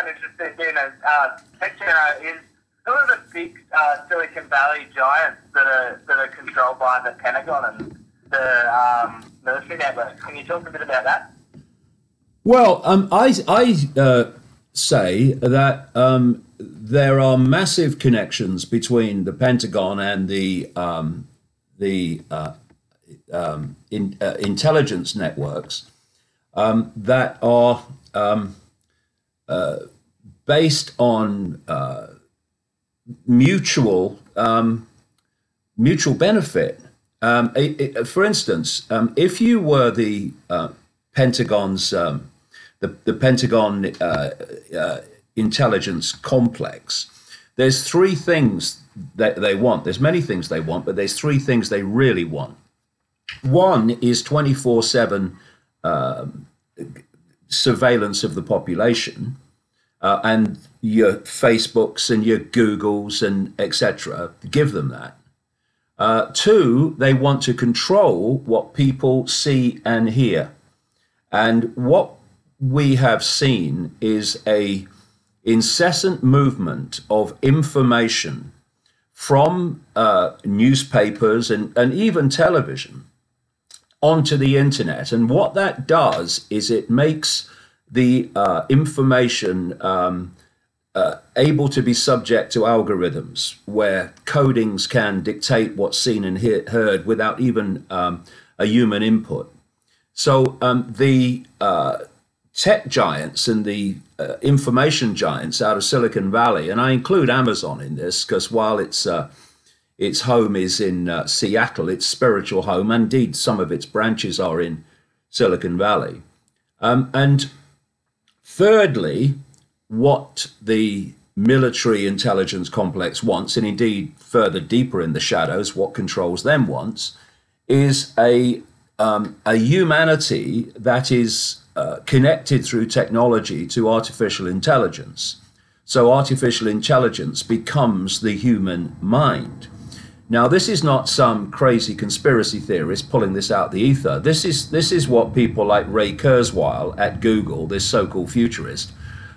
quite interested in as tech is who are the big Silicon Valley giants that are controlled by the Pentagon and the military network? Can you talk a bit about that? Well, I say that there are massive connections between the Pentagon and the intelligence networks that are based on mutual benefit. For instance, if you were the Pentagon's the Pentagon intelligence complex, there's three things that they want. There's many things they want, but there's three things they really want. One is 24/7 surveillance of the population, and your Facebooks and your Googles and etc. Give them that. Two, they want to control what people see and hear. And what we have seen is a incessant movement of information from newspapers and even television onto the internet. And what that does is it makes the information able to be subject to algorithms where codings can dictate what's seen and heard without even a human input. So the tech giants and the information giants out of Silicon Valley, and I include Amazon in this because while its home is in Seattle, its spiritual home, indeed some of its branches are in Silicon Valley. And thirdly, what the military intelligence complex wants, and indeed further deeper in the shadows, what controls them wants, is a humanity that is connected through technology to artificial intelligence. So artificial intelligence becomes the human mind. Now, this is not some crazy conspiracy theorist pulling this out the ether. This is what people like Ray Kurzweil at Google, this so-called futurist,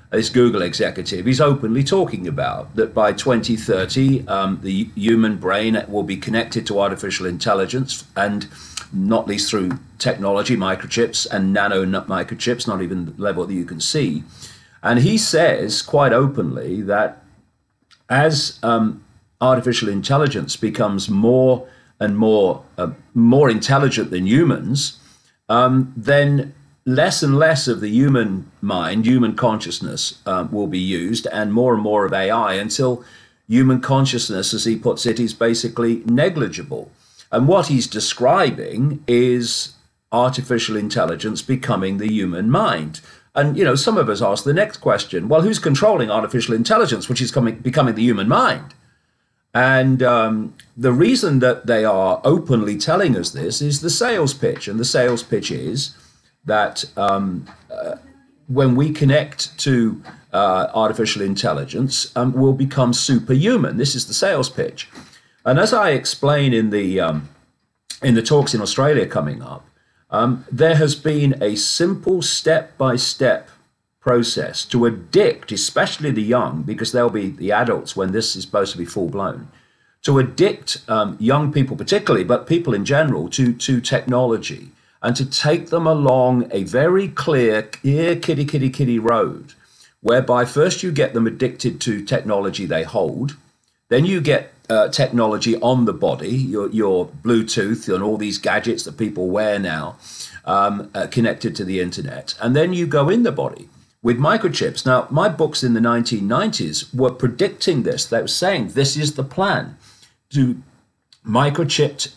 this Google executive, he's openly talking about that by 2030, the human brain will be connected to artificial intelligence, and not least through technology, microchips and nano microchips, not even the level that you can see. And he says quite openly that as artificial intelligence becomes more and more intelligent than humans, then less and less of the human mind, human consciousness will be used, and more of AI, until human consciousness, as he puts it, is basically negligible. And what he's describing is artificial intelligence becoming the human mind. And, you know, some of us ask the next question, well, who's controlling artificial intelligence, which is becoming the human mind? And the reason that they are openly telling us this is the sales pitch. And the sales pitch is that when we connect to artificial intelligence, we'll become superhuman. This is the sales pitch. And as I explain in the talks in Australia coming up, there has been a simple step-by-step process to addict, especially the young, because they'll be the adults when this is supposed to be full-blown, to addict young people particularly, but people in general, to technology, and to take them along a very clear kitty road, whereby first you get them addicted to technology they hold, then you get technology on the body, your Bluetooth and all these gadgets that people wear now, connected to the internet. And then you go in the body with microchips. Now, my books in the 1990s were predicting this. They were saying this is the plan, to microchip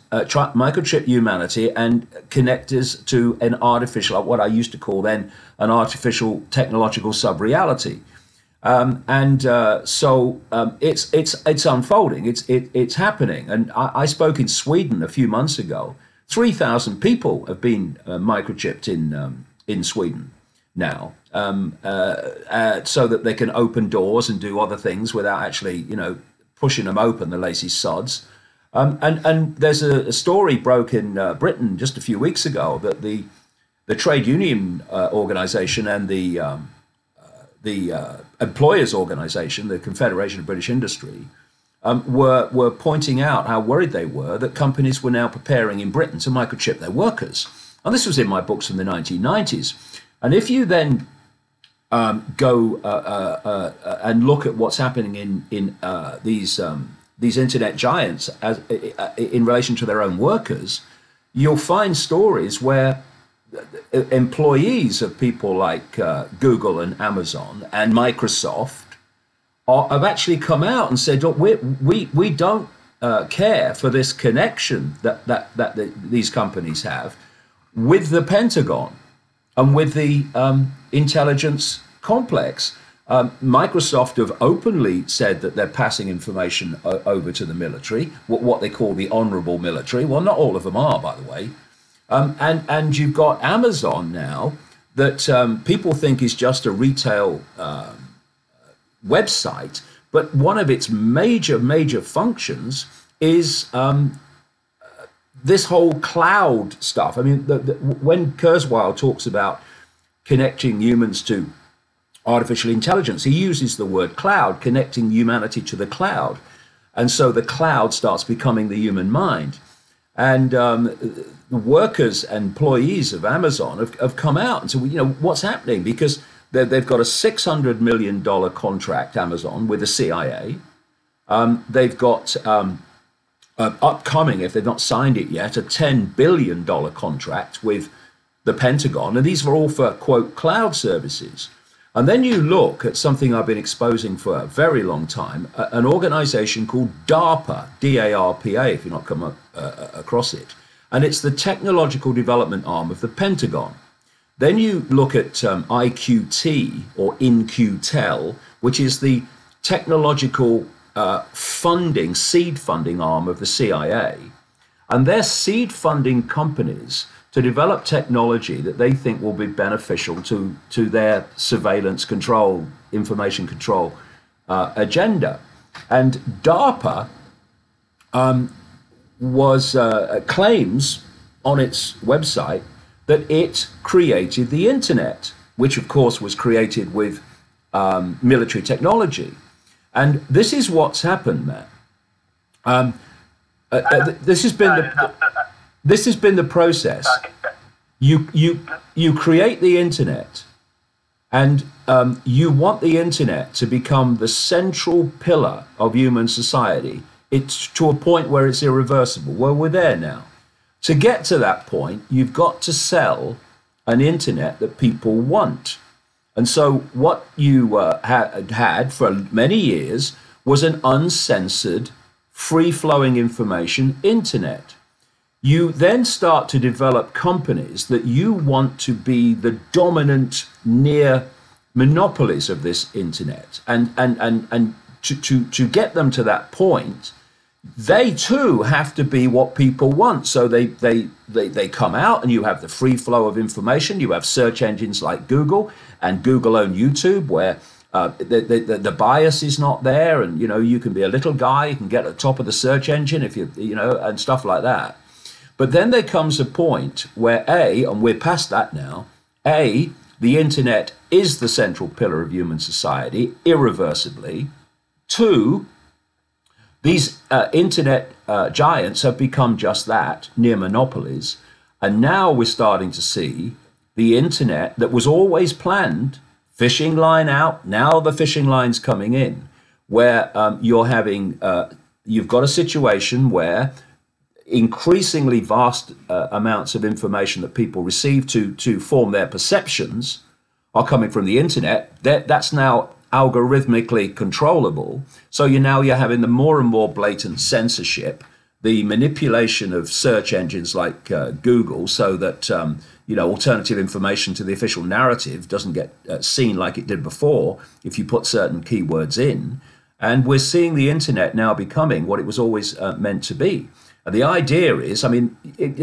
humanity and connect us to an artificial, what I used to call then an artificial technological sub-reality. So it's unfolding. It's happening. And I spoke in Sweden a few months ago. 3,000 people have been microchipped in Sweden now, so that they can open doors and do other things without actually, you know, pushing them open, the lazy sods. And there's a story broke in Britain just a few weeks ago that the trade union organization and the employers' organisation, the Confederation of British Industry, were pointing out how worried they were that companies were now preparing in Britain to microchip their workers. And this was in my books from the 1990s. And if you then go and look at what's happening in these internet giants in relation to their own workers, you'll find stories where employees of people like Google and Amazon and Microsoft have actually come out and said, look, we don't care for this connection that these companies have with the Pentagon and with the intelligence complex. Microsoft have openly said that they're passing information over to the military, what they call the honorable military. Well, not all of them are, by the way. And you've got Amazon now that people think is just a retail website, but one of its major functions is this whole cloud stuff. I mean, when Kurzweil talks about connecting humans to artificial intelligence, he uses the word cloud, connecting humanity to the cloud. And so the cloud starts becoming the human mind. And the workers and employees of Amazon have come out and said, well, what's happening? Because they've got a $600 million contract, Amazon, with the CIA. They've got upcoming, if they've not signed it yet, a $10 billion contract with the Pentagon. And these are all for, quote, cloud services. And then you look at something I've been exposing for a very long time, an organization called DARPA, D-A-R-P-A, if you've not come across it. And it's the technological development arm of the Pentagon. Then you look at IQT or InQtel, which is the technological funding, seed funding arm of the CIA. And they're seed funding companies to develop technology that they think will be beneficial to their surveillance control, information control agenda. And DARPA claims on its website that it created the internet, which of course was created with military technology. And this is what's happened, Matt. This has been the process. You create the internet, and you want the internet to become the central pillar of human society. It's to a point where it's irreversible. Well, we're there now. To get to that point, you've got to sell an internet that people want. And so what you had for many years was an uncensored, free-flowing information internet. You then start to develop companies that you want to be the dominant near monopolies of this internet. And to get them to that point, they too have to be what people want. So they come out, and you have the free flow of information. You have search engines like Google, and Google own YouTube, where the bias is not there, and you can be a little guy, you can get at the top of the search engine if and stuff like that. But then there comes a point where and we're past that now, the internet is the central pillar of human society irreversibly. 2, these internet giants have become just that, near monopolies. And now we're starting to see the internet that was always planned, fishing line out, now the fishing line's coming in, where you've got a situation where increasingly vast amounts of information that people receive to form their perceptions are coming from the internet. That's now algorithmically controllable. So you're having the more and more blatant censorship, the manipulation of search engines like Google, so that alternative information to the official narrative doesn't get seen like it did before if you put certain keywords in. And we're seeing the internet now becoming what it was always meant to be. And the idea is, I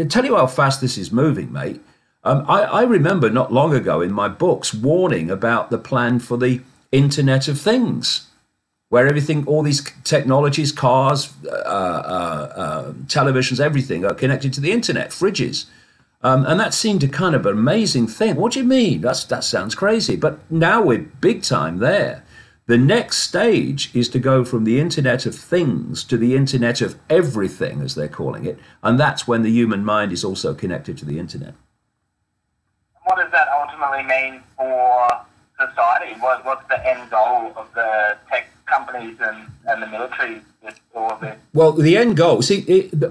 tell you how fast this is moving, mate. I remember not long ago in my books warning about the plan for the Internet of Things, where everything, all these technologies, cars, televisions, everything are connected to the internet, fridges. And that seemed a kind of amazing thing. What do you mean? That sounds crazy. But now we're big time there. The next stage is to go from the Internet of Things to the Internet of Everything, as they're calling it. And that's when the human mind is also connected to the Internet. What does that ultimately mean for society? What's the end goal of the tech companies and the military with all of this? Well, the end goal,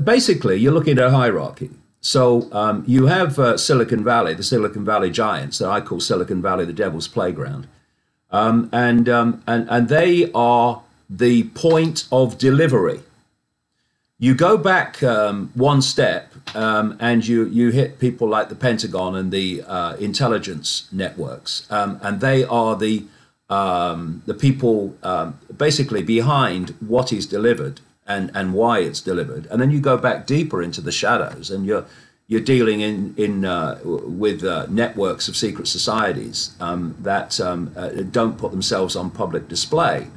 basically, you're looking at a hierarchy. So you have Silicon Valley, the Silicon Valley giants that I call Silicon Valley the devil's playground. And they are the point of delivery. You go back one step and you hit people like the Pentagon and the intelligence networks, and they are the people basically behind what is delivered and why it's delivered. And then you go back deeper into the shadows, and you're dealing with networks of secret societies that don't put themselves on public display.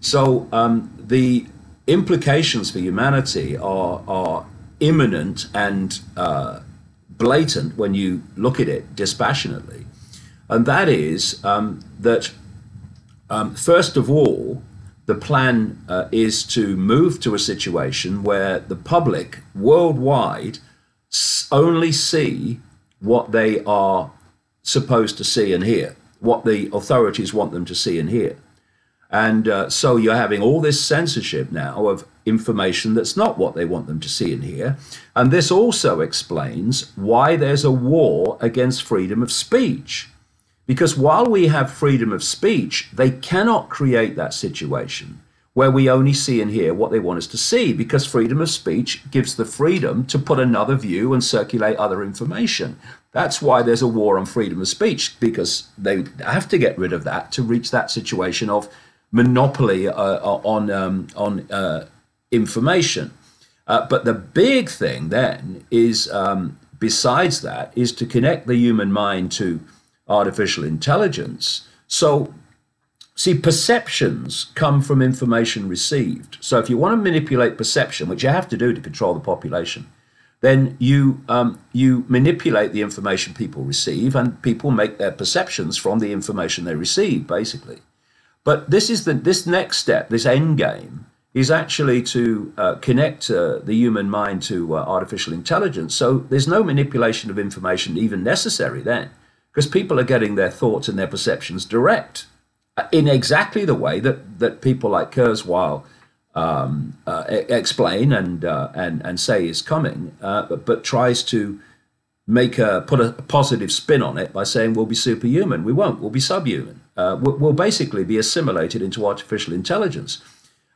So the implications for humanity are imminent and blatant when you look at it dispassionately. And that is that, first of all, the plan is to move to a situation where the public worldwide only see what they are supposed to see and hear, what the authorities want them to see and hear. And so you're having all this censorship now of information that's not what they want them to see and hear. And this also explains why there's a war against freedom of speech. Because while we have freedom of speech, they cannot create that situation where we only see and hear what they want us to see, because freedom of speech gives the freedom to put another view and circulate other information. That's why there's a war on freedom of speech, because they have to get rid of that to reach that situation of monopoly on information. But the big thing then is, besides that, is to connect the human mind to artificial intelligence. So, see, perceptions come from information received. So if you want to manipulate perception, which you have to do to control the population, then you manipulate the information people receive, and people make their perceptions from the information they receive, basically. But this next step, this end game, is actually to connect the human mind to artificial intelligence. So there's no manipulation of information even necessary then, because people are getting their thoughts and their perceptions direct in exactly the way that people like Kurzweil explain and say is coming, but tries to put a positive spin on it by saying we'll be superhuman. We won't. We'll be subhuman. We'll basically be assimilated into artificial intelligence.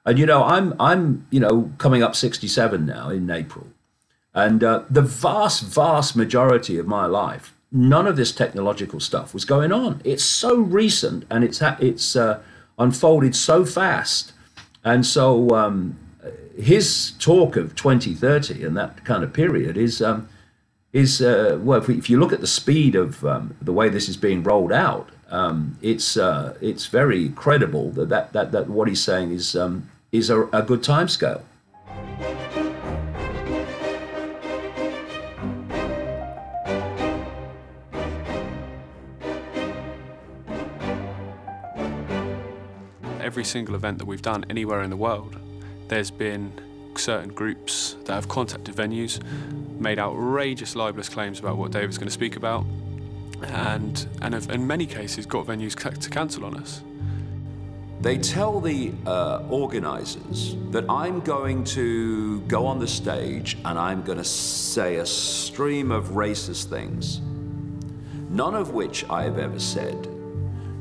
And I'm coming up 67 now in April, and the vast majority of my life, none of this technological stuff was going on. It's so recent, and it's unfolded so fast. And so his talk of 2030 and that kind of period is well, if you look at the speed of the way this is being rolled out, it's very credible that what he's saying is a good timescale. Every single event that we've done anywhere in the world, there's been certain groups that have contacted venues, made outrageous libelous claims about what David's going to speak about, and have, in many cases, got venues to cancel on us. They tell the organizers that I'm going to go on the stage and I'm going to say a stream of racist things, none of which I have ever said.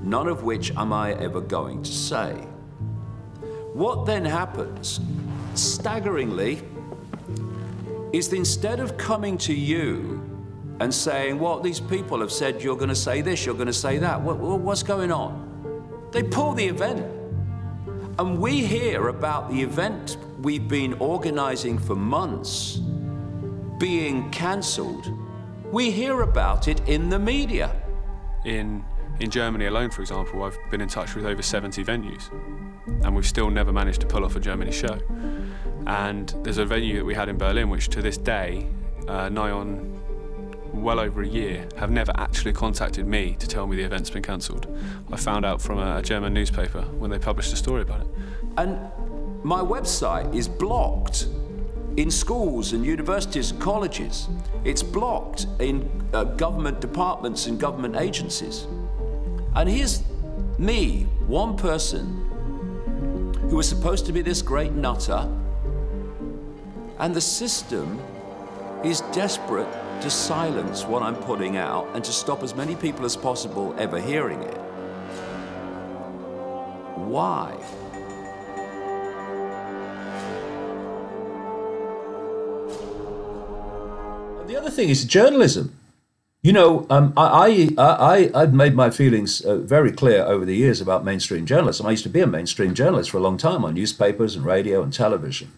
None of which am I ever going to say. What then happens, staggeringly, is that instead of coming to you and saying, well, these people have said you're going to say this, you're going to say that, what's going on? They pull the event. And we hear about the event we've been organizing for months being cancelled. We hear about it in the media. In Germany alone, for example, I've been in touch with over 70 venues, and we've still never managed to pull off a Germany show. And there's a venue that we had in Berlin, which to this day, nigh on well over a year, have never actually contacted me to tell me the event's been cancelled. I found out from a German newspaper when they published a story about it. And my website is blocked in schools and universities and colleges. It's blocked in government departments and government agencies. And here's me, one person, who was supposed to be this great nutter, and the system is desperate to silence what I'm putting out and to stop as many people as possible ever hearing it. Why? The other thing is journalism. You know, I've made my feelings very clear over the years about mainstream journalism. I used to be a mainstream journalist for a long time on newspapers and radio and television,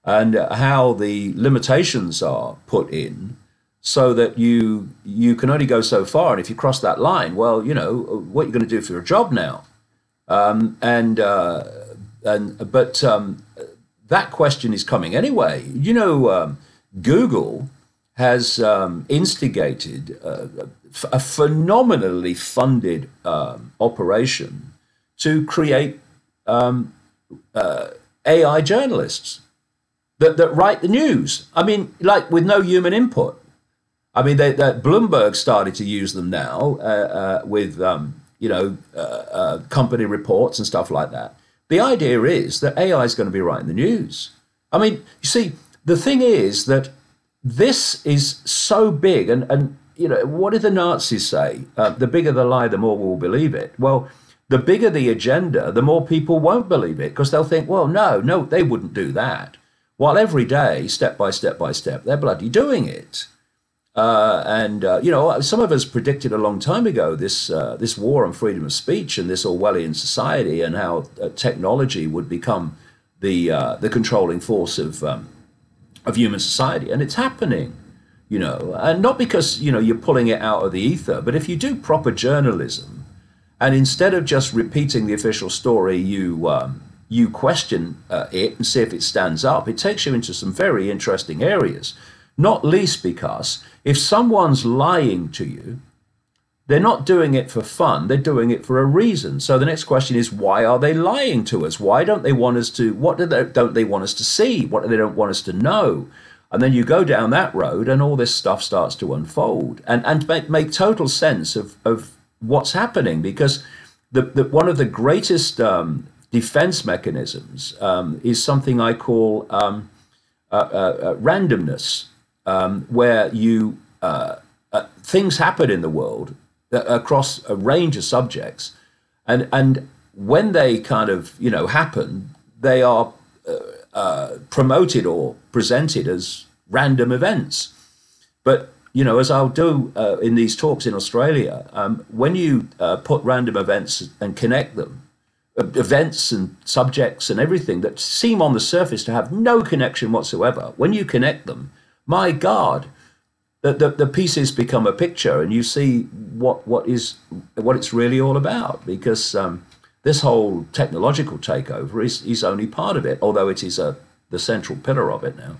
and how the limitations are put in so that you can only go so far. And if you cross that line, well, you know, what you're going to do for your job now? But that question is coming anyway. You know, Google has instigated a phenomenally funded operation to create AI journalists that write the news. I mean, like with no human input. I mean, that Bloomberg started to use them now with company reports and stuff like that. The idea is that AI is going to be writing the news. I mean, you see, the thing is that this is so big, and you know, what did the Nazis say? The bigger the lie, the more we'll believe it. Well, the bigger the agenda, the more people won't believe it, because they'll think, well, no, they wouldn't do that. While every day, step by step by step, they're bloody doing it. You know, some of us predicted a long time ago this war on freedom of speech and this Orwellian society, and how technology would become the controlling force of human society, and it's happening. You know, and not because, you know, you're pulling it out of the ether, but if you do proper journalism, and instead of just repeating the official story, you question it and see if it stands up, it takes you into some very interesting areas. Not least because if someone's lying to you, they're not doing it for fun, they're doing it for a reason. So the next question is, why are they lying to us? Why don't they want us to, don't they want us to see? What do they don't want us to know? And then you go down that road and all this stuff starts to unfold and make total sense of what's happening, because one of the greatest defense mechanisms is something I call randomness, where things happen in the world across a range of subjects, and when they kind of, you know, happen, they are promoted or presented as random events. But, you know, as I'll do in these talks in Australia, when you put random events and connect them, events and subjects and everything that seem on the surface to have no connection whatsoever, when you connect them, my God, the pieces become a picture, and you see what it's really all about. Because this whole technological takeover is only part of it, although it is the central pillar of it now.